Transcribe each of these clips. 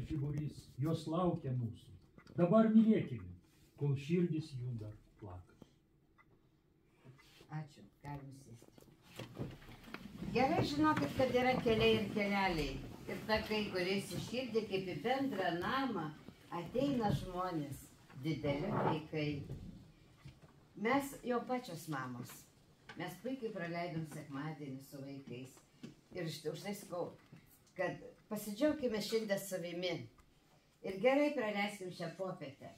Žiburys, jos laukia mūsų. Dabar mylėkime, kol širdis jų dar plaka. Ačiū, galim sėsti. Gerai žinokit, kad yra keliai ir keleliai. Ir takai, kuriais į širdį kaip į bendrą namą ateina žmonės, dideli vaikai. Mes jau pačios mamos. Mes puikiai praleidom sekmadienį su vaikais. Ir už tai sakau, kad pasidžiaukime šiandien savimi. Ir gerai praleiskim šią popietę.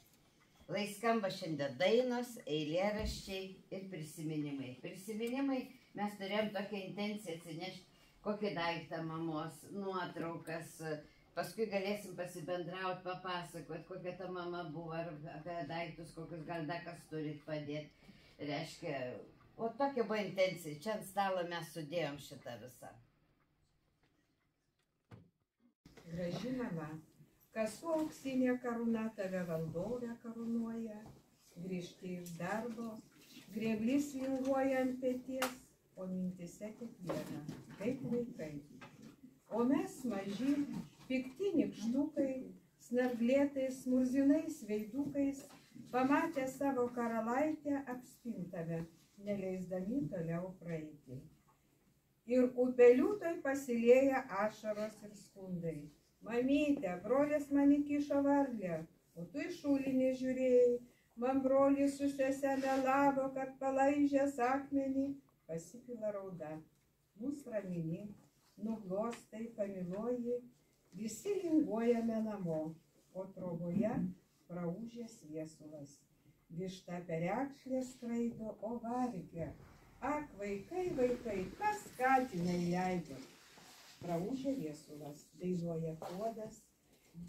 Lai skamba šiandien dainos, eilėraščiai ir prisiminimai. Prisiminimai mes turėjom tokią intenciją atsinešti kokį daiktą mamos, nuotraukas. Paskui galėsim pasibendrauti, papasakoti, kokia ta mama buvo, ar apie daiktus, kokius gal dar kas turit padėti. Reiškia, o tokia buvo intencija. Čia ant stalo mes sudėjom šitą visą. Graži mama, kasų auksinė karūna tave valdovę karūnuoja, grįžti iš darbo, grėblys linguoja ant peties, o mintise kiekviena, kaip vaikai. O mes maži, pikti nykštukai, snarglėtais, murzinais veidukais, pamatę savo karalaitę apspintame, neleisdami toliau praeiti. Ir upelių tai pasilieja ašaros ir skundai. Mamytė, brolis man įkišo varlę, o tu iš šulinį žiūrėjai. Man brolis su sese melavo, kad palaižęs akmenį pasipila rauda. Mus ramini, nuglostai, pamiloji, visi linguojame namo, o troboje praūžęs viesulas. Višta perekšlė skraido, o vargė. Ak, vaikai, vaikai, kas skatinai leido? Praūžė viesulas, dainuoja puodas,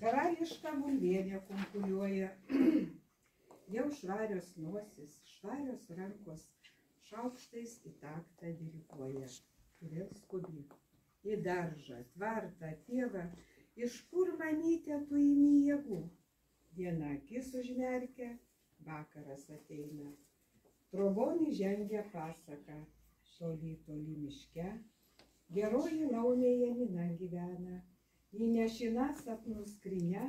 karališka bulvienė kunkuliuoja. Jau švarios nosis, švarios rankos, šaukštais į taktą diriguoja. Vėl skubi. Į daržą, tvartą, tėvą, iš kur, mamytė, tu imi jėgų? Diena akis užmerkia, vakaras ateina. Trobonį žengia pasaka, toli, toli miške, geroji laumė Janina gyvena, į nešiną sapnų skrynią,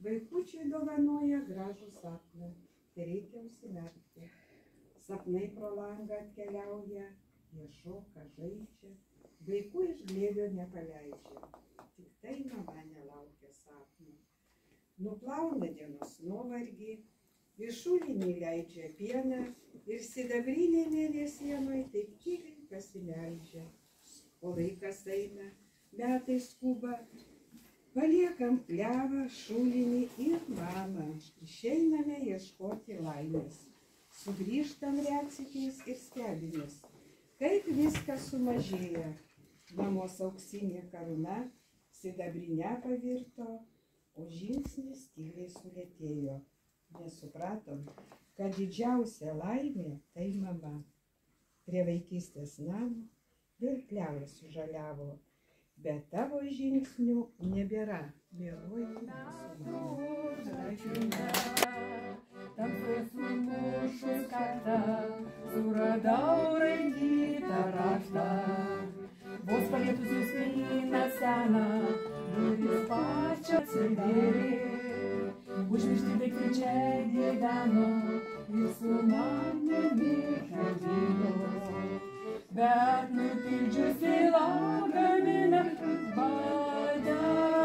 vaikučiai dovanoja gražų sapną, tai reikia užsimerkti. Sapnai pro langą atkeliauja, jie šoka, žaidžia, vaikų iš glėbio nepaleidžia, tik tai mama nelaukia sapno. Nuplauna dienos nuovargį, į šulinį leidžia pieną ir sidabrinė mėnesienoj taip tyliai pasileidžia. O laikas eina, metai skuba, paliekam klevą, šulinį ir mamą. Išeiname ieškoti laimės. Sugrįžtam retsykiais ir stebimės, kaip viskas sumažėja. Mamos auksinė karūna sidabrinę pavirto, o žingsnis tyliai sulėtėjo. Nesupratom, kad didžiausia laimė tai mama. Prie vaikystės namo vėl klevas sužaliavo, bet tavo žingsnių nebėra, vėluoji mūsų mama. Tamsoje sumušus kartą, suradau raikytą raštą. Vos palietusių spyną seną, durys pačią atsivėrė. Užmiršti daiktai čia gyveno ir su manimi kalbėjo. Bet nupildžiusi lagaminą batelius,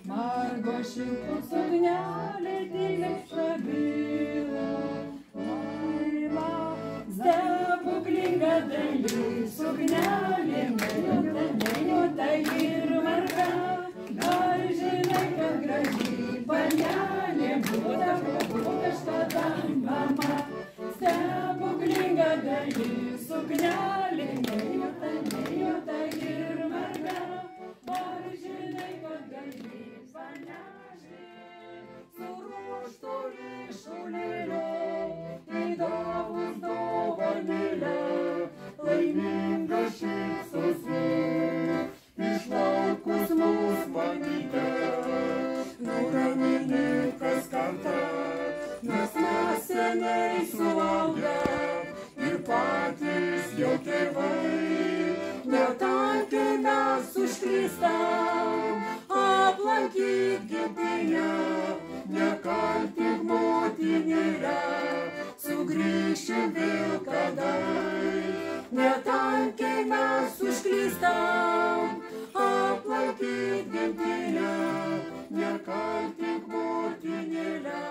margo šiltų suknelė tyliai prabilo. Laima, stebuklinga dalis, suknelė nejuota ir marga. Gal žinai, kad graži panelė buvo kažkada mama. Stebuklinga dalis, suknelė nejuota ir marga. Ar žinai, kad graži panelė su ruoštu ryšulėliu įdavus dovanėlę, laiminga šypsosi, išlaukus mus mamytę. Nuramini kas kartą, nes mes senai sulaukę ir patys jau tėvai, netankiai mes užklystam. gimtinę, nekaltik motinėlę, sugrįšim vėl kadai. Netankiai mes užklystam, aplankyt gimtinę, nekaltik motinėlę,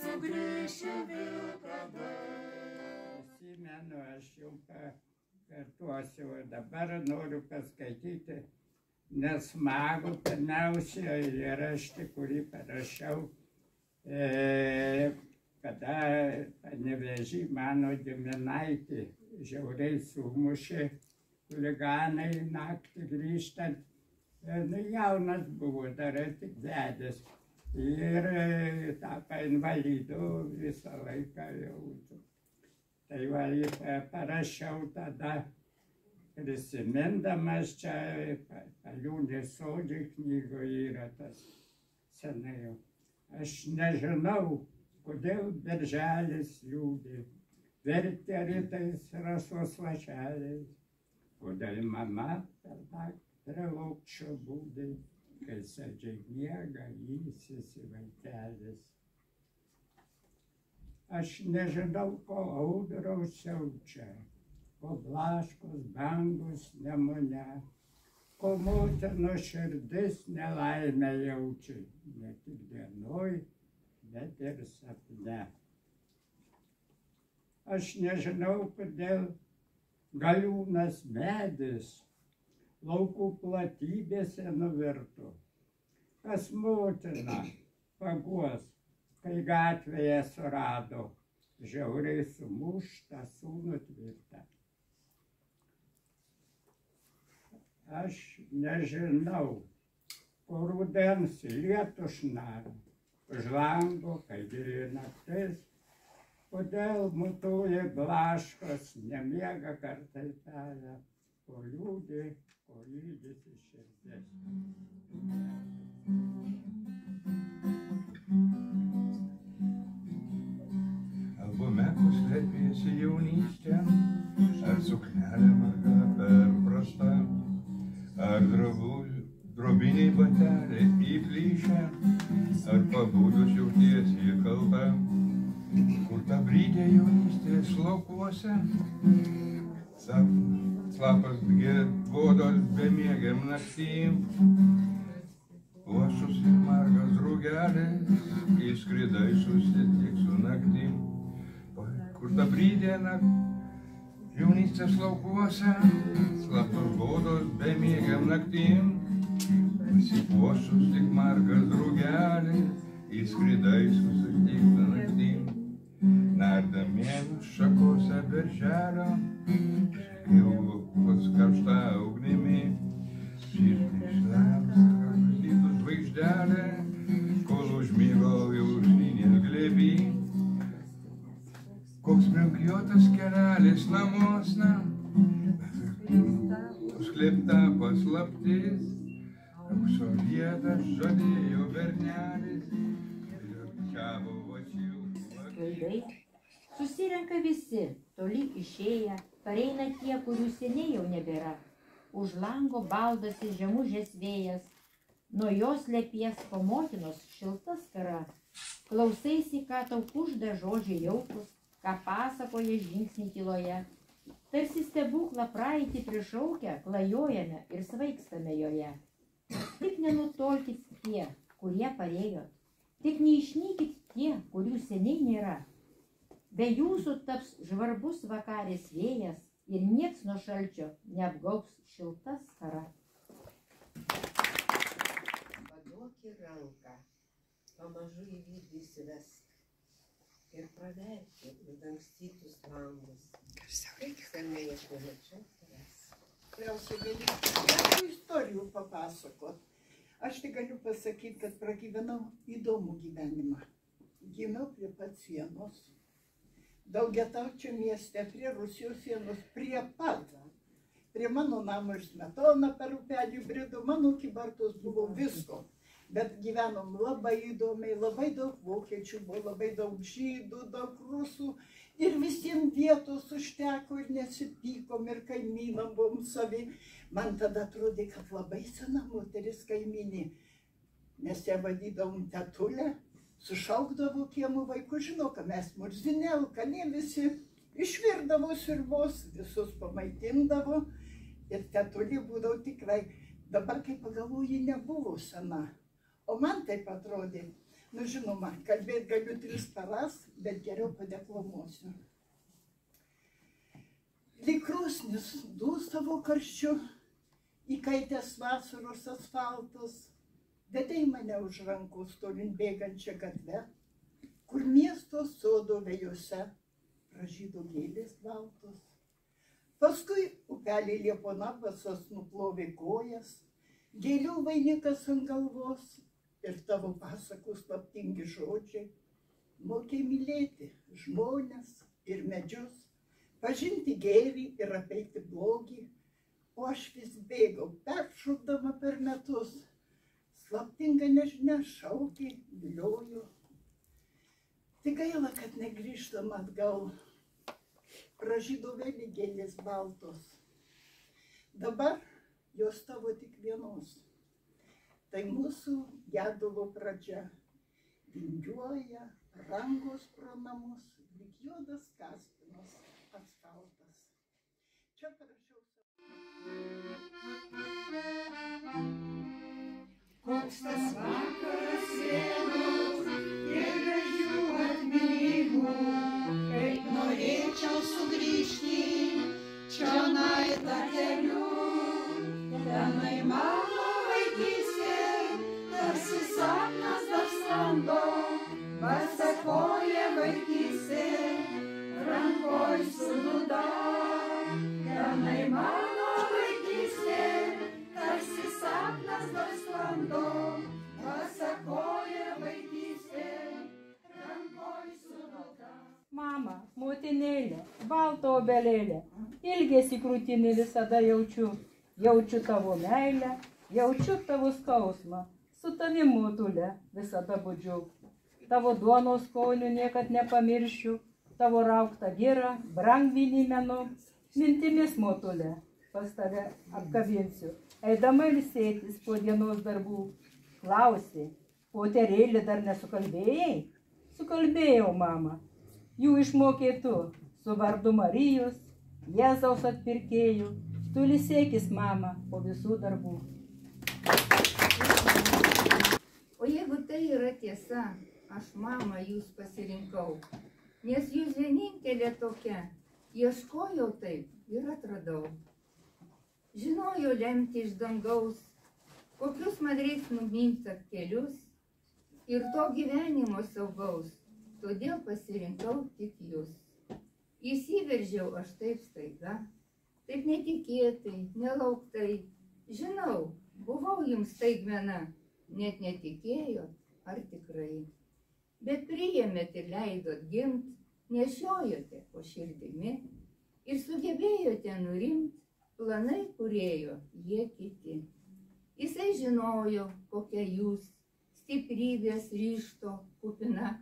sugrįšim vėl kadai. Prisimenu, aš jums pakartosiu, o dabar noriu paskaityti nesmagų pirmiausia eilėraštį, kurį parašiau, kada Panevėžy mano giminaitį žiauriai sumušė chuliganai naktį grįžtant. Jaunas buvo, dar tik vedęs. Ir tapo invalidu visą laiką jau. Tai va, parašiau tada, prisimindamas čia, Paliūnės sodžiai knygoje yra tas senai jau. Aš nežinau, kodėl berželis liūdė, vertė rytais rasos lašeliais, kodėl mama per naktį prie laukščio būdė, kai sėdžiai miega ilsisi vaikelis. Aš nežinau, ko audros siaučia, ko blaškos bangus nemune, ko motinos širdis nelaimę jaučia, ne tik dienoj, bet ir sapne. Aš nežinau, kodėl galiūnas medis laukų platybėse nuvirto, kas motina paguos, kai gatvėje surado žiauriai sumuštą sūnų tvirtą. Aš nežinau, po rudens lietų šnara, už lango, kai gili naktis, kodėl mutuoja blaškos, nemiega kartai pelę, ko liūdė, ko lydėsi širdis. Albumekus slėpėsi jaunystė, ar suknelė marga per prasta, ar drobiniai bateliai įplyšę, ar pabudus jautiesi kalta, kur ta brydė jaunystės laukuose, slapas vodos bemiegiam naktim, uošus ir margas drugelis, išskridai susitiks su naktim. Kur ta brydė jaunystės laukuose, slaptos godos bemiegiam naktim, pasipuošus tik margas drugelis, išskridai susitiks su naktim. Nardamienų šakose berželio, Ilgos karšta ugnimi, širdį šleps, karštytų žvaigždelė, kol užmygo jaužinės glėby. Koks prinkjuotas kelelis namosna, užslėpta paslaptis, aukso vietą žadėjo bernelis, ir čia buvo šiltas. Ilgai susirenka visi, toli išėję, pareina tie, kurių seniai jau nebėra. Už lango baldosi žemužės vėjas, nuo jos lepies po motinos šilta skara. Klausaisi, ką tau kužda žodžiai jaukus, ką pasakoja žingsniai tyloje. Tarsi stebuklą praeitį prišaukę, klajojame ir svaigstame joje. Tik nenutolkit tie, kurie parėjot, tik neišnykit tie, kurių seniai nėra. Be jūsų taps žvarbus vakarės vėjas ir nieks nuo šalčio neapgaubs šilta skara. Paduok į ranką, pamažu į vidų įsivesk ir praverki uždangstytus langus. Kaip senai aš nemačiau tavęs. Tikriausiai galiu istorijų papasakot. Aš tik galiu pasakyti, kad pragyvenau įdomų gyvenimą. Gimiau prie pat sienos, Daugiataučio mieste, prie Rusijos sienos, prie pat. Prie mano namo ir Smetona per upelį brido, mano kybartos buvo visko. Bet gyvenom labai įdomiai, labai daug vokiečių, buvo labai daug žydų, daug rusų. Ir visiems vietos užteko ir nesipykom ir kaimynam buvom savi. Man tada atrodė, kad labai sena moteris kaimynė. Mes ją vadydavom tetulę, sušaukdavo kiemo vaikų, žinau, kad mes murzinė, alkanė visi, išvirdavo sriubos, visus pamaitindavo ir tetulė būdavo tikrai. Dabar, kai pagalvoju, ji nebuvo sena, o man taip atrodė, nu žinoma, kalbėti galiu 3 paras, bet geriau padeklamuosiu. Lyg krosnis dūstavo karščiu, įkaitęs vasaros asfaltas, vedei mane už rankos tolin bėgančią gatvę, kur miesto sodo vėjose pražydo gėlės baltos. Paskui upelį Liepona basas nuplovė kojas, gėlių vainikas ant galvos ir tavo pasakų slaptingi žodžiai. Mokė mylėti žmones ir medžius, pažinti gėrį ir apeiti blogį, o aš vis bėgau, peršokdama per metus. Slaptinga nežinia šaukė, viliojo. Tik gaila, kad negrįžtam atgal. Pražydo vėl gėlės baltos. Dabar jos tavo tik vienos. Tai mūsų gedulo pradžia. Vingiuoja rangos pro namus, lyg juodas kaspinas asfaltas. Čia parašiau Koks tas vakaras vėlus ir gražių atminimų, kaip norėčiau sugrįžti čionai takeliu. Tenai mano vaikystė, tarsi sapnas dar sklando, pasakoja vaikystė, rankoj su dūda. Tenai mano vaikystė, tarsi sapnas dar sklando, pasakoja vaikystė, rankoj su dūda. Mama, motinėlė, balta obelėlė, ilgesį krūtinį visada jaučiu. Jaučiu tavo meilę, jaučiu tavo skausmą, su tavim, motulė, visada budžiu. Tavo duonos skonių niekad nepamiršiu, tavo rauktą vyrą, brangvynį menu, mintimis, motulė, pas tave apkabinsiu. Eidama ilsėtis po dienos darbų, klausi, poterėlį dar nesukalbėjai? Sukalbėjau, mama, jų išmokė tu, su vardu Marijos, Jėzaus atpirkėjų. Tu ilsėkis, mama, po visų darbų. O jeigu tai yra tiesa, aš, mama, jūs pasirinkau, nes jūs vienintelė tokia, ieškojau taip ir atradau. Žinojau lemti iš dangaus, kokius man reiks numinti kelius ir to gyvenimo saugaus, todėl pasirinkau tik jūs. Įsiveržiau aš taip staiga, taip netikėtai, nelauktai. Žinau, buvau jums staigmena, net netikėjot, ar tikrai. Bet priėmėt ir leidot gimt, nešiojote po širdimi ir sugebėjote nurimt, planai kūrėjo jie kiti. Jisai žinojo, kokia jūs, stiprybės ryžto kupina,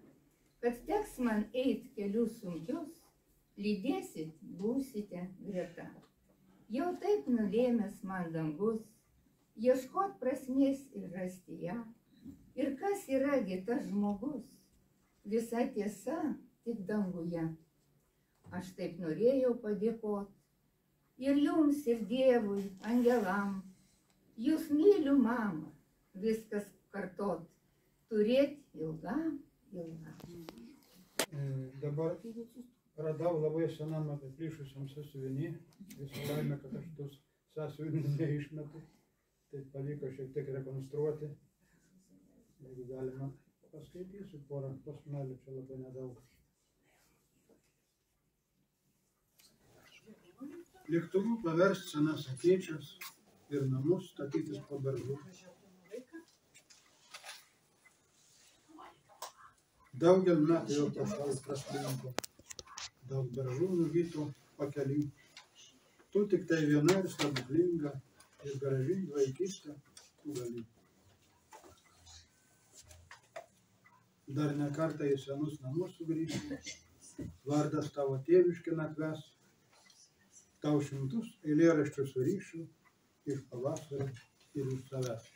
kad teks man eit kelius sunkius, lydėsit, būsite greta. Jau taip nulėmęs man dangus, ieškot prasmės ir rasti ją. Ir kas yragi tas žmogus, visa tiesa tik danguje. Aš taip norėjau padėkot ir jums, ir Dievui, angelam. Jūs myliu, mama, viskas kartot, turėt ilgam, ilgam. Dabar radau labai senam apiplyšusiam sąsiuvinį, visą laimę, kad aš tos sąsiuvinius neišmetu, tai pavyko šiek tiek rekonstruoti. Jeigu galima, paskaitysiu porą posmelių, čia labai nedaug. Lėktuvu paverst senas akėčias ir namus statytis po beržų. Daugel metų jau pašal praslinko, daug beržų nuvytų pakely. Tu tik tai viena ir stebuklinga, ir graži vaikystė tu gali. Dar ne kartą į senus namus sugrįžti, vardas tavo tėviškina kves, tau šimtus eilėraščių suryšiu iš pavasario ir iš savęs.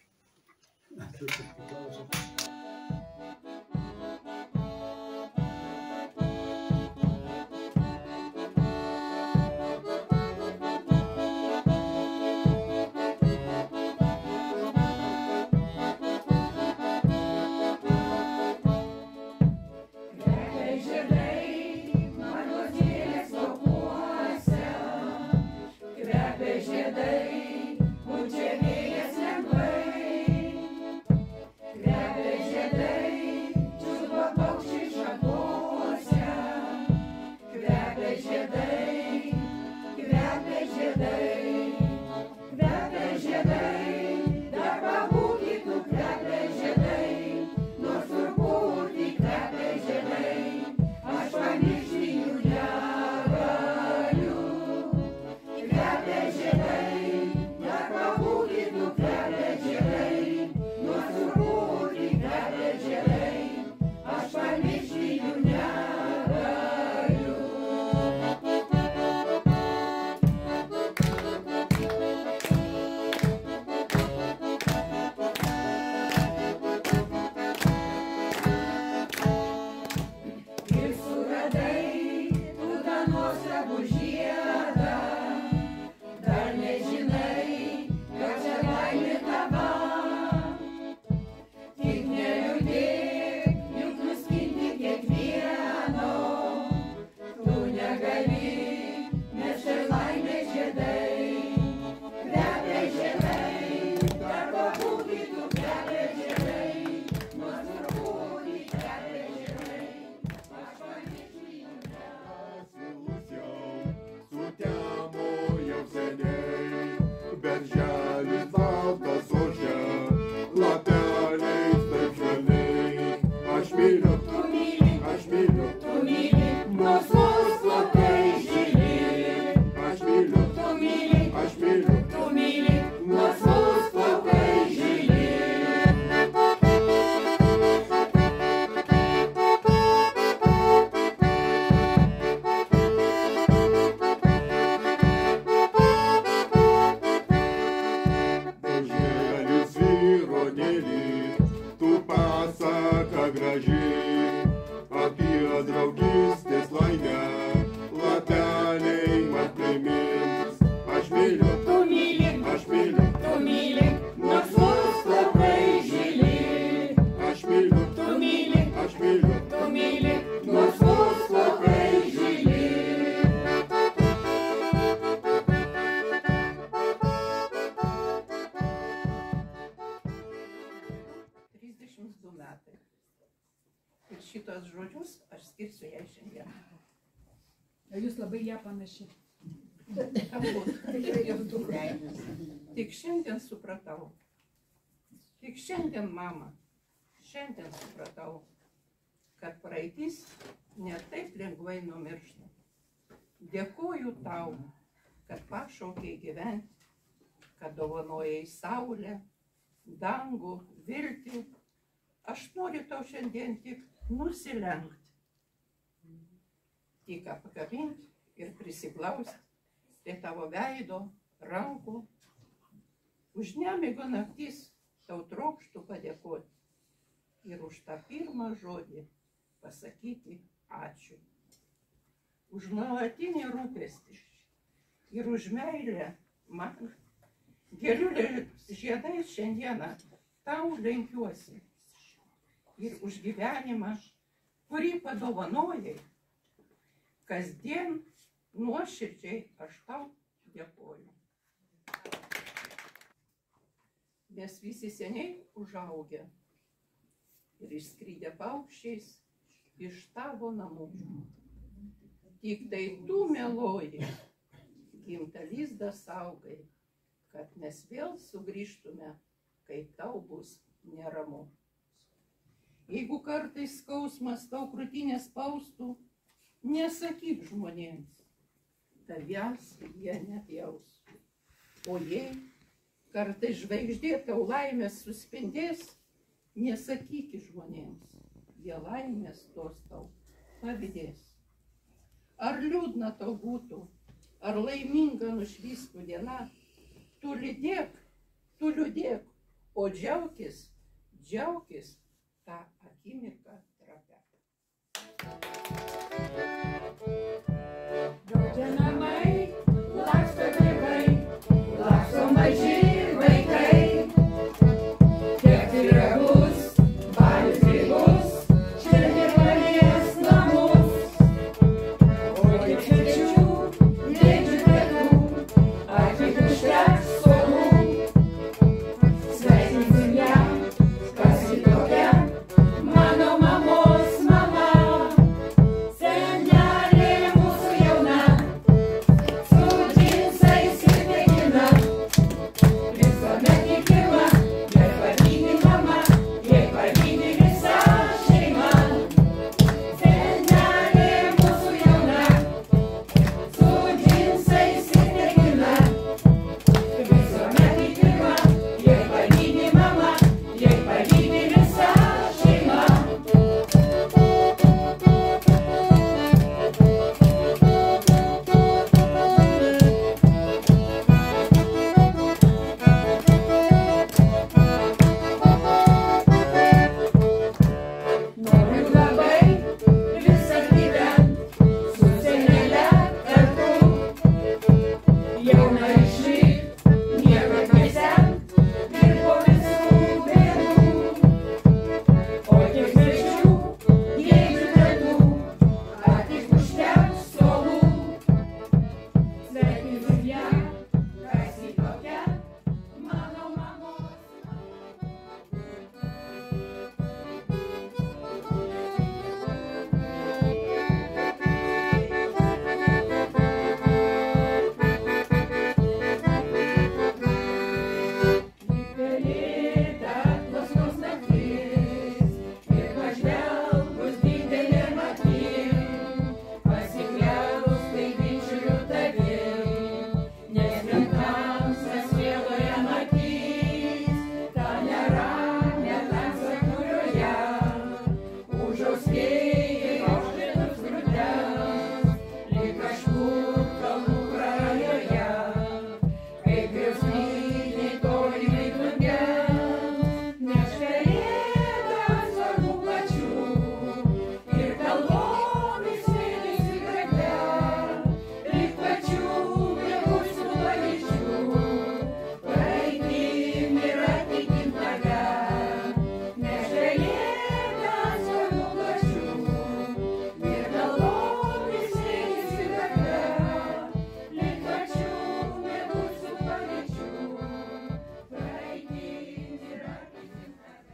Šitos žodžius aš skirsiu jai šiandien. Jūs labai ją panaši. Tik šiandien supratau. Tik šiandien, mama, šiandien supratau, kad praeitis ne taip lengvai numiršta. Dėkoju tau, kad pašaukei gyventi, kad dovanojai saulę, dangų, viltį. Aš noriu tau šiandien tik nusilenkti, tik apkabinti ir prisiglausti prie tavo veido, rankų. Už nemigą naktis tau trokštų padėkoti ir už tą pirmą žodį pasakyti ačiū. Už nuolatinį rūpestį ir už meilę man. Gėlių žiedais šiandieną tau lenkiuosi. Ir už gyvenimą, kurį padovanojai, kasdien nuoširdžiai aš tau dėkoju. Mes visi seniai užaugę ir išskridę paukščiais iš tavo namų. Tik tai tu, mieloji, gimtą lizdą saugai, kad mes vėl sugrįžtume, kai tau bus neramu. Jeigu kartais skausmas tau krūtinę spaustų, nesakyk žmonėms, tavęs jie nepjaus. O jei kartais žvaigždė tau laimės suspindės, nesakyk žmonėms, jie laimės tos tau pavydės. Ar liūdna tau būtų, ar laiminga nušvystų diena, tu liūdėk, o džiaukis, džiaukis tą akimirką trapę. Draudžia namai, laksto tėvai, laksto maži vaikai. Kepti ragus, balius grybus, švelniai palies namus. O tik svečių, dėdžių tėvų, ar tik užteks suolų. Sveikinsim ją, kas ji tokia, mano mamos mama. Senelė mūsų jauna, su džinsais ir mėgina. Visuomet tikima, jei pavydi mama, jei pavydi visa šeima. Senelė mūsų jauna, su džinsais ir mėgina. Visuomet tikima, jei pavydi mama, jei pavydi visa šeima. Noriu labai visą gyvent su senele kartu. Jauna išlikt, niekad nesent ir po visų bėdų. O tik svečių, dėdžių tetų, ar tik užteks suolų. Sveikinsim ją, kas ji tokia, mano mamos. Pelėda plasnos naktis ir pažvelgus didelėm akim, pasikliaus tai bičiuliu tavim, nes vien tamsas vėloje matys tą neramią tamsą, kurioje užaus vėjai auštinus grūdens, lyg kažkur kalnų prarajoje. Kaip griausminiai tolimai plungės, nes pelėdas varnų plačių ir kalvomis mėnesių grate, lyg plačių miegusių pavyzdžių, praeitim ir ateitim tave. Nes pelėdas varnų plačių ir kalvomis mėnesių grate, lyg plačių miegusių pavyzdžių, praeitim ir ateitim tave.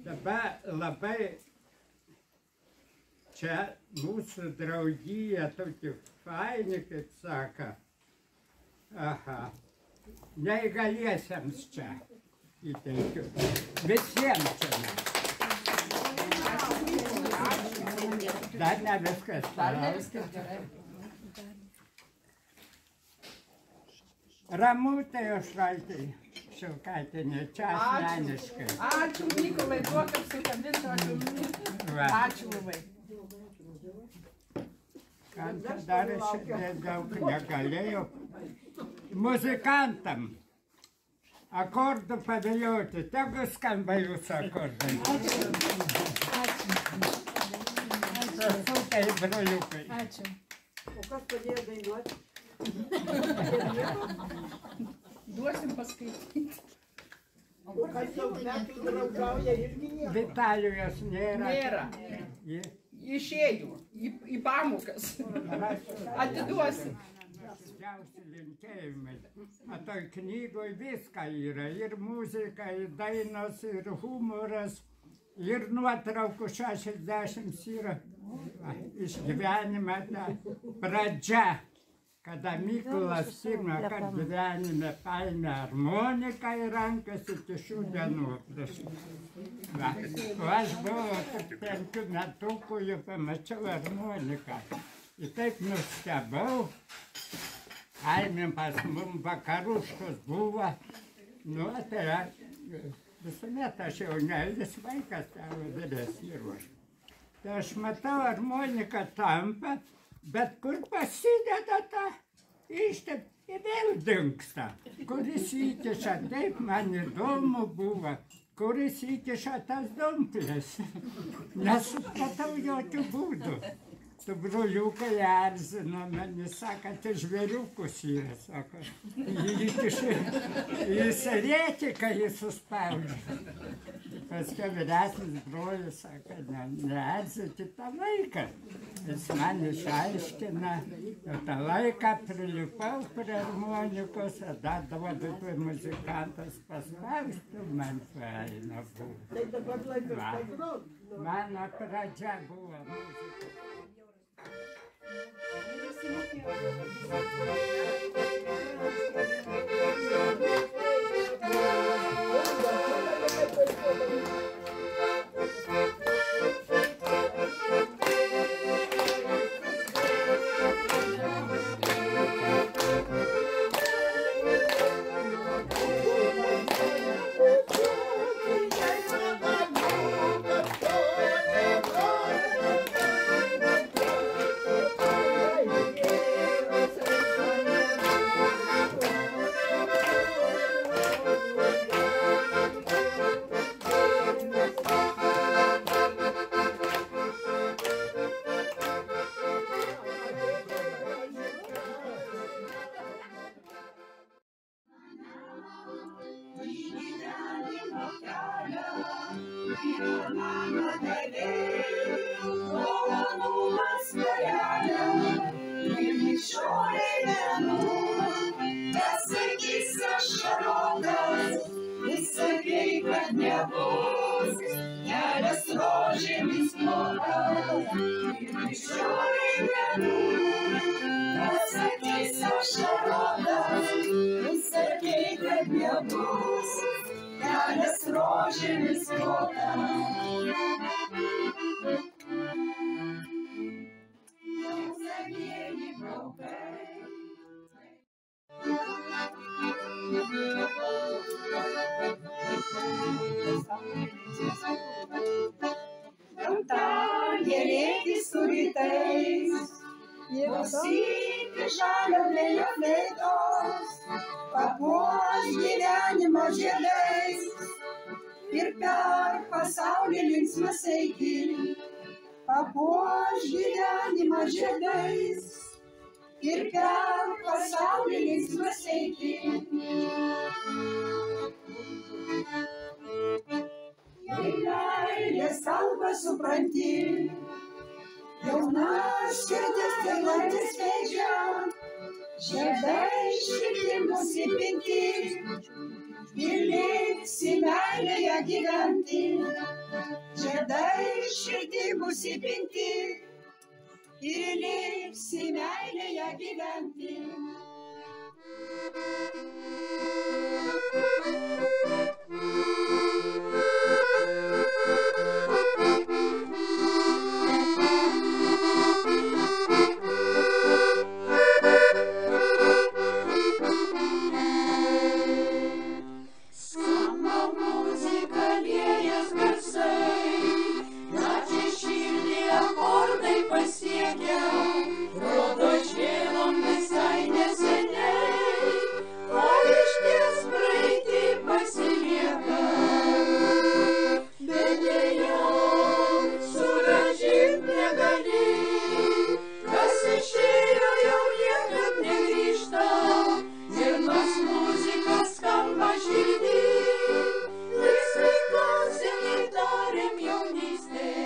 Dabar labai čia mūsų draugija tokia faini, kaip sako. Aha. Neįgaliesiems čia įteikiu. Visiems čia. Dar ne viskas. gerai. Ramutė Jošraitė Šilkaitienė, čia asmeniškai. Ačiū, Mykolai, duok apsikabinti, Va. ačiū labai. Kantą dar šiandien daug negalėjau. Muzikantam akordų pavilioti, tegu skamba jūsų akordai. Sasukai, broliukai. Ačiū. O kas padėjo dainuoti? Duosim paskaityti. O kas jau metų draugauja irgi nieko? Vitalijos nėra. Nėra. Ji Išėjau į pamokas. Atiduosim. didžiausi linkėjimai. O toj knygoj viską yra. Ir muzika, ir dainos, ir humoras, ir nuotraukų 60 yra. Va, išgyvenime ta pradžia, kada Mykolas pirmą kartą gyvenime paėmė harmoniką į rankas iki šių dienų. Va, o aš buvau 5 metukų, jau pamačiau harmoniką. Ir taip nustebau. Aimėm pas mum vakaruškos buvo. Nu, tai visuomet aš jaunelis vaikas, tavo vyresnį ruošą. Tai aš matau, harmonika tampa, bet kur pasideda ta ištep ir vėl dingsta. Kuris įkiša, taip man įdomu buvo, kuris įkiša tas dumplės. Nesupratau jokių būdų. Tu broliukai erzino mane, sako, tai žvėriukus yra, sako. Jį įkiša, jis rėkė, kai jis suspaudžia. Paskui vyresnis brolis sako, neerzyti tą laiką. Jis man išaiškina, tą laiką prilipau prie harmonikos, dar duodu muzikantas paspausti, man faina buvo. Mano pradžia buvo muzika. Papuoš gyvenimą žiedais ir per pasaulį linksmas eiti. Jei meilės kalbą supranti, jauna širdis tylantis veidžia, žiedai širdį mus įpinti ir liksi meilėje gyventi. Žiedai širdį mus įpinti ir liksi meilėje gyventi. Laisvai kasdienį darėm jaunystėj.